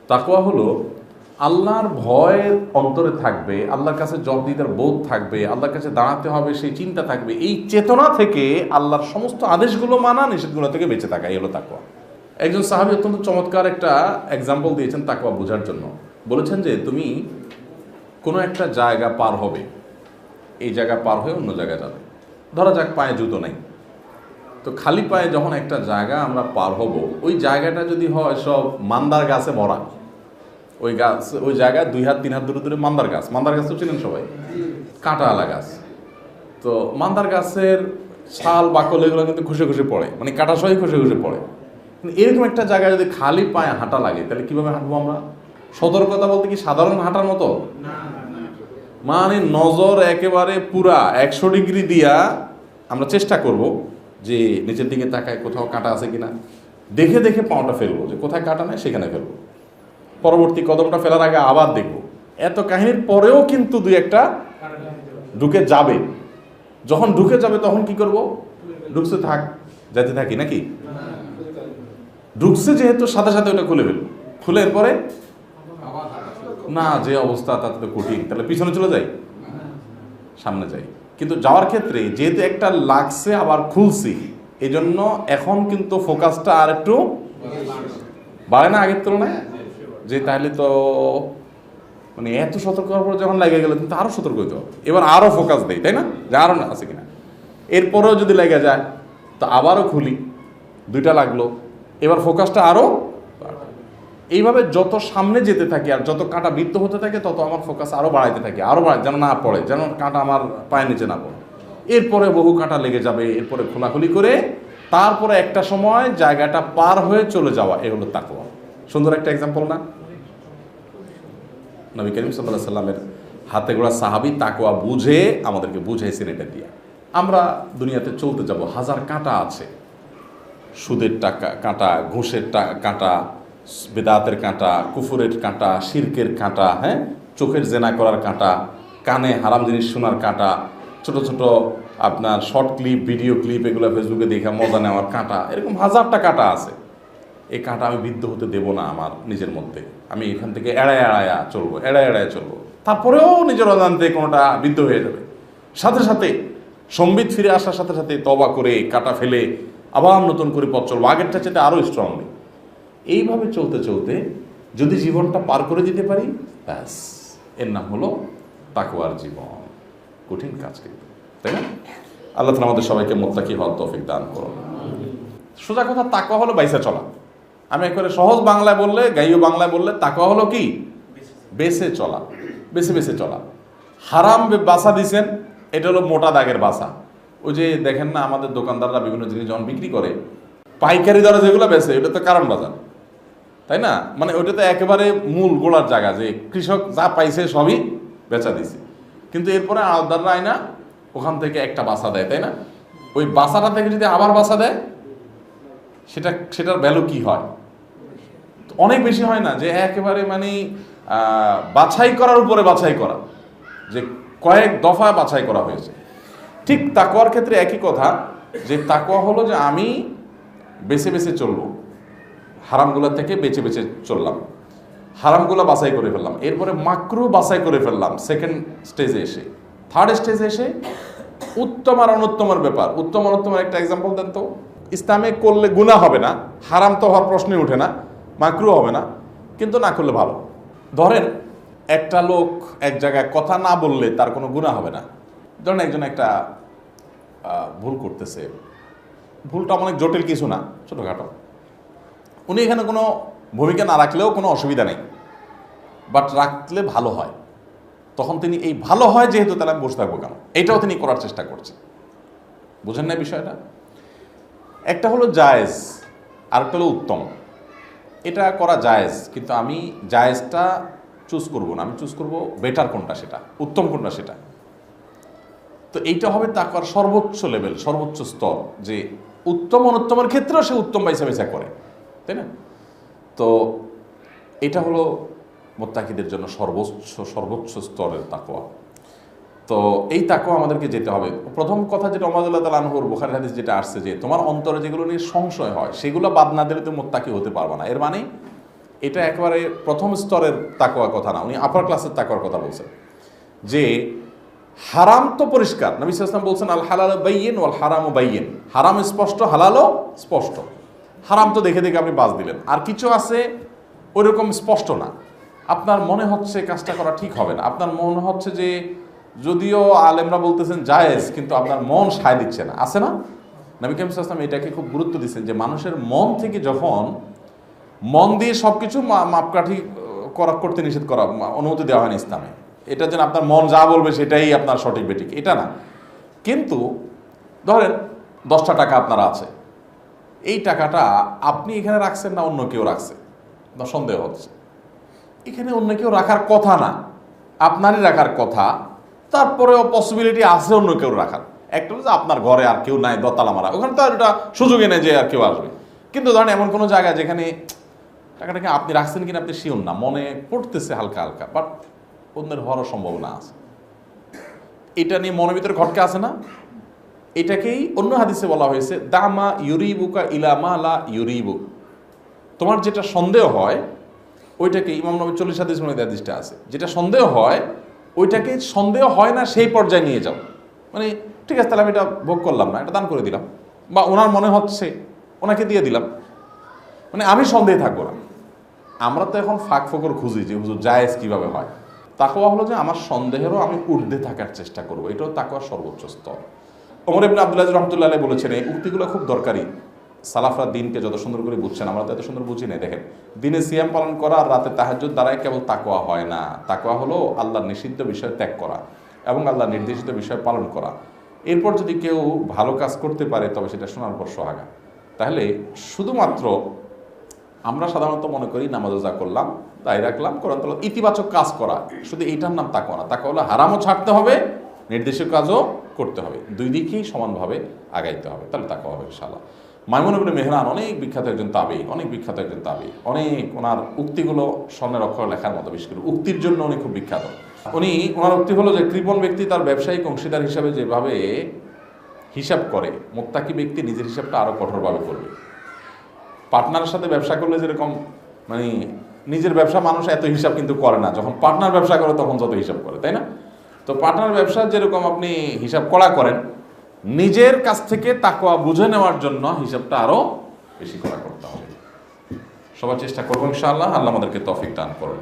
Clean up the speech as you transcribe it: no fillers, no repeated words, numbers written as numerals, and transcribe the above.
তাকওয়া হলো আল্লাহর ভয় অন্তরে থাকবে, আল্লাহর কাছে জবাবদিহিতার বোধ থাকবে, আল্লাহর কাছে দাঁড়াতে হবে সেই চিন্তা থাকবে, এই চেতনা থেকে আল্লাহর সমস্ত আদেশগুলো মানা, নিষেধগুলো থেকে বেঁচে থাকা, এই হলো তাকওয়া। একজন সাহাবী অত্যন্ত চমৎকার একটা এক্সাম্পল দিয়েছেন তাকওয়া বোঝার জন্য। বলেছেন যে তুমি কোনো একটা জায়গা পার হবে, এই জায়গা পার হয়ে অন্য জায়গায় যাবে, ধরা যাক পায়ে জুতো নাই, তো খালি পায়ে যখন একটা জায়গা আমরা পার হব, ওই জায়গাটা যদি হয় সব মান্দার গাছে ভরা, ওই গাছ, ওই জায়গায় 2 হাত 3 হাত দূরে দূরে মান্দার গাছ তো চিনেন সবাই, কাঁটাওয়ালা গাছ। তো মান্দার গাছের ছাল বাকল এগুলো কিন্তু ঘষে ঘষে পড়ে, মানে কাঁটা সহই ঘষে ঘষে পড়ে। কিন্তু এরকম একটা জায়গায় যদি খালি পায়ে হাঁটা লাগে, তাহলে কিভাবে হাঁটবো আমরা? সতর্কতা বলতে কি সাধারণ হাঁটার মতো, মানে নজর একেবারে পুরা 100 ডিগ্রি দিয়া আমরা চেষ্টা করব যে নিচের দিকে তাকায় কোথাও কাঁটা আছে কিনা, দেখে দেখে পাওয়াটা ফেলবো, যে কোথায় কাঁটা নেই সেখানে ফেলবো, পরবর্তী কদমটা ফেলার আগে আবার দেখবো। এত কাহিনীর পরেও কিন্তু 2-1টা ঢুকে যাবে। যখন ঢুকে যাবে তখন কি করব? ঢুকছে থাক, যেতে থাকি নাকি? ঢুকছে যেহেতু সাথে সাথে ওটা খুলে ফেলবো, খুলে এরপরে না, যে অবস্থা তাতে তো কঠিন, তাহলে পিছনে চলে যাই, সামনে যাই। কিন্তু যাওয়ার ক্ষেত্রে যেহেতু একটা লাগছে আবার খুলছি, এই জন্য এখন কিন্তু ফোকাসটা আর একটু বাড়ে না আগের তুলনায়, যে তাহলে তো মানে এত সতর্ক হওয়ার পর যখন লেগে গেলে কিন্তু আরো সতর্ক হইতে হবে, এবার আরো ফোকাস দেই, তাই না, যে আরো না আছে কিনা। এরপরেও যদি লেগে যায় তো আবারও খুলি, 2টা লাগলো, এবার ফোকাসটা আরো। এইভাবে যত সামনে যেতে থাকি আর যত কাঁটা বৃত্ত হতে থাকে, তত আমার ফোকাস আরো বাড়াইতে থাকে, আরো বাড়াই, যেন না পড়ে, যেন কাঁটা আমার পায়ের নিচে না পড়ে। এরপরে বহু কাঁটা লেগে যাবে, এরপরে খোলাখুলি করে তারপরে একটা সময় জায়গাটা পার হয়ে চলে যাওয়া, এ হলো তাকওয়া। সুন্দর একটা এক্সাম্পল না? নবী করিম সাল্লাল্লাহু আলাইহি সাল্লামের হাতে গোড়া সাহাবী তাকওয়া বুঝে আমাদেরকে বুঝাইছেন এটা দিয়ে। আমরা দুনিয়াতে চলতে যাব, হাজার কাঁটা আছে, সুদের টাকা কাঁটা, ঘুষের কাঁটা, বেদাতের কাঁটা, কুফুরের কাঁটা, শিরকের কাঁটা, হ্যাঁ, চোখের জেনা করার কাঁটা, কানে হারাম জিনিস শোনার কাঁটা, ছোট ছোট আপনার শর্ট ক্লিপ, ভিডিও ক্লিপ, এগুলো ফেসবুকে দেখে মজা নেওয়ার কাঁটা, এরকম হাজারটা কাঁটা আছে। এই কাঁটা আমি বিদ্ধ হতে দেব না আমার নিজের মধ্যে, আমি এখান থেকে এড়ায় এড়ায় চলবো। তারপরেও নিজের অজান্তে কোনোটা বিদ্ধ হয়ে যাবে, সাথে সাথে সম্বিত ফিরে আসার সাথে সাথে তওবা করে কাঁটা ফেলে আবার নতুন করে পথ চলবো, আগেরটা চেয়ে আরও স্ট্রংলি। এইভাবে চলতে চলতে যদি জীবনটা পার করে দিতে পারি, ব্যাস, এর নাম হলো তাকওয়ার জীবন। কঠিন কাজ কিন্তু, তাই না? আল্লাহ তাআলা আমাদের সবাইকে মুত্তাকি হওয়ার তৌফিক দান করুন। সোজা কথা, তাকওয়া হলো বাইসা চলা। আমি একবারে সহজ বাংলায় বললে, গাইয় বাংলায় বললে, তাকওয়া হলো কি? বেঁচে চলা, বেছে বেছে চলা। হারাম বাসা দিছেন, এটা হলো মোটা দাগের বাসা। ওই যে দেখেন না, আমাদের দোকানদাররা বিভিন্ন জিনিস যখন বিক্রি করে, পাইকারি দরে যেগুলো বেচে, ওটা তো কারণ বাজার, তাই না? মানে ওইটা তো একেবারে মূল গোড়ার জায়গা, যে কৃষক যা পাইছে সবই বেচা দিছে, কিন্তু এরপরে আওদাররা আয়না ওখান থেকে একটা বাসা দেয়, তাই না? ওই বাসাটা থেকে যদি আবার বাসা দেয়, সেটার ভ্যালু কি হয়? অনেক বেশি হয় না? যে একেবারে মানে বাছাই করার উপরে বাছাই করা, যে কয়েক দফা বাছাই করা হয়েছে। ঠিক তাকওয়ার ক্ষেত্রে একই কথা, যে তাকওয়া হলো যে আমি বেছে বেছে চলবো, হারামগুলো থেকে বেছে বেছে চললাম, হারামগুলো বাছাই করে ফেললাম, এরপরে মাকরুহ বাছাই করে ফেললাম সেকেন্ড স্টেজে এসে। থার্ড স্টেজে এসে উত্তম আর অনুত্তমের ব্যাপার। উত্তম অনুত্তমের একটা এক্সাম্পল দেন তো। ইসলামে করলে গুনাহ হবে না, হারাম তো হওয়ার প্রশ্নই ওঠে না, মাকরুহ হবে না, কিন্তু না করলে ভালো। ধরেন একটা লোক এক জায়গায় কথা না বললে তার কোনো গুনাহ হবে না। ধরেন একজন একটা ভুল করতেছে, ভুলটা অনেক জটিল কিছু না, ছোটোখাটো, উনি এখানে কোনো ভূমিকা না রাখলেও কোনো অসুবিধা নেই, বাট রাখলে ভালো হয়। তখন তিনি এই ভালো হয় যেহেতু, তাহলে আমি বসে থাকবো কেন, এটাও তিনি করার চেষ্টা করছেন। বুঝেন না বিষয়টা? একটা হলো জায়েজ, আরেকটা হলো উত্তম। এটা করা জায়েজ, কিন্তু আমি জায়েজটা চুজ করবো না, আমি চুজ করবো বেটার কোনটা, সেটা উত্তম কোনটা সেটা। তো এইটা হবে তাকওয়ার সর্বোচ্চ লেভেল, সর্বোচ্চ স্তর, যে উত্তম অনুত্তমের ক্ষেত্রেও সে উত্তম বাইসা বাইসা করে, তাই না? তো এটা হলো মুত্তাকিদের জন্য সর্বোচ্চ স্তরের তাকওয়া। তো এই তাকওয়া আমাদেরকে যেতে হবে। প্রথম কথা যেটা ওমর রাদিয়াল্লাহু তাআলা আনহুর বুখারী হাদিস যেটা আসছে, যে তোমার অন্তরে যেগুলো নিয়ে সংশয় হয় সেগুলো বাদ না দিলে তুমি মুত্তাকি হতে পারবে না। এর মানে এটা একেবারে প্রথম স্তরের তাকওয়ার কথা না, উনি আপার ক্লাসের তাকওয়ার কথা বলছেন। যে হারাম তো পরিষ্কার, নবী সাল্লাল্লাহু আলাইহি ওয়াসাল্লাম বলছেন আল হালালু বাইয়িন ওয়াল হারামু বাইয়িন, হারাম স্পষ্ট, হালালও স্পষ্ট। হারাম তো দেখে দেখে আপনি বাজ দিলেন, আর কিছু আছে ওইরকম স্পষ্ট না, আপনার মনে হচ্ছে কাজটা করা ঠিক হবে না, আপনার মনে হচ্ছে যে যদিও আলেমরা বলতেছেন জায়েজ, কিন্তু আপনার মন সায় দিচ্ছে না, আছে না? নবী করিম সাল্লাল্লাহু আলাইহি ওয়াসাল্লাম এটাকে খুব গুরুত্ব দিচ্ছেন যে মানুষের মন থেকে যখন মন দিয়ে সব কিছু মাপকাঠি করতে নিষেধ করা, অনুমতি দেওয়া হয়নি ইসলামে। এটা যেন আপনার মন যা বলবে সেটাই আপনার সঠিক বেঠিক, এটা না। কিন্তু ধরেন 10টা টাকা আপনার আছে, এই টাকাটা আপনি এখানে রাখছেন না অন্য কেউ রাখছে, সন্দেহ হচ্ছে। এখানে অন্য কেউ রাখার কথা না, আপনারই রাখার কথা, তারপরেও পসিবিলিটি আছে অন্য কেউ রাখার। একটা হচ্ছে আপনার ঘরে আর কেউ নাই, দতালা মারা, ওখানে তো আর এটা সুযোগে নেই যে আর কেউ আসবে। কিন্তু ধরেন এমন কোনো জায়গা যেখানে টাকাটাকে আপনি রাখছেন কিনা আপনি শিওর না, মনে পড়তেছে হালকা হালকা, বাট অন্যের হওয়ারও সম্ভাবনা আছে, এটা নিয়ে মনের ভিতরে খটকা আছে না? এটাকেই অন্য হাদিসে বলা হয়েছে দামা ইউরিবুকা ইলামা লা ইউরিবুক, তোমার যেটা সন্দেহ হয় ওইটাকে, ইমাম নবী 40 হাদিস মধ্যে হাদিসটা আছে, যেটা সন্দেহ হয় ওইটাকে সন্দেহ হয় না সেই পর্যায়ে নিয়ে যাও। মানে ঠিক আছে, তাহলে আমি এটা ভোগ করলাম না, এটা দান করে দিলাম, বা ওনার মনে হচ্ছে ওনাকে দিয়ে দিলাম, মানে আমি সন্দেহে থাকবো না। আমরা তো এখন ফাঁক ফোকর খুঁজি যে হুজুর জায়েজ কিভাবে হয়। তাকওয়া হলো যে আমার সন্দেহেরও আমি ঊর্ধ্বে থাকার চেষ্টা করবো, এটাও তাকওয়ার সর্বোচ্চ স্তর। ওমর ইবনে আব্দুল আজিজ রাহমাতুল্লাহ আলাইহি বলেছেন এই উক্তিগুলো খুব দরকারি। সালাফরা দিনকে যত সুন্দর করে বুঝছেন, আমরা তো এত সুন্দর বুঝি না। দেখেন, দিনে সিয়াম পালন করা আর রাতে তাহাজ্জুদ দ্বারাই কেবল তাকওয়া হয় না। তাকওয়া হলো আল্লাহর নিষিদ্ধ বিষয় ত্যাগ করা এবং আল্লাহর নির্দেশিত বিষয় পালন করা। এরপর যদি কেউ ভালো কাজ করতে পারে তবে সেটা শোনার পর সোহাগা। তাহলে শুধুমাত্র আমরা সাধারণত মনে করি নামাজ রোজা করলাম, দায় রাখলাম, কোরআন তেলাওয়াত, ইতিবাচক কাজ করা, শুধু এইটার নাম তাকওয়া না। তাকওয়া হলো হারামও ছাড়তে হবে, নির্দেশিত কাজও করতে হবে, দুই দিকেই সমানভাবে আগাইতে হবে, তাহলে তাকওয়া হবে ইনশাআল্লাহ। মাইমুন ইবনে মেহরান অনেক বিখ্যাত একজন তাবেঈ, অনেক ওনার উক্তিগুলো স্বর্ণের অক্ষরে লেখার মতো, বিশেষ করে উক্তির জন্য উনি খুব বিখ্যাত। ওনার উক্তি হলো যে কৃপণ ব্যক্তি তার ব্যবসায়িক অংশীদার হিসাবে যেভাবে হিসাব করে, মুত্তাকি ব্যক্তি নিজের হিসাবটা আরো কঠোরভাবে করবে। পার্টনারের সাথে ব্যবসা করলে যেরকম মানে নিজের ব্যবসা মানুষ এত হিসাব কিন্তু করে না, যখন পার্টনার ব্যবসা করে তখন যত হিসাব করে, তাই না? তো পার্টনার ব্যবসা যেরকম আপনি হিসাব করা করেন, নিজের কাছ থেকে তাকওয়া বুঝে নেওয়ার জন্য হিসাবটা আরো বেশি করা করতে হবে। সবাই চেষ্টা করবো ইনশাআল্লাহ। আল্লাহ আমাদেরকে তৌফিক দান করুন।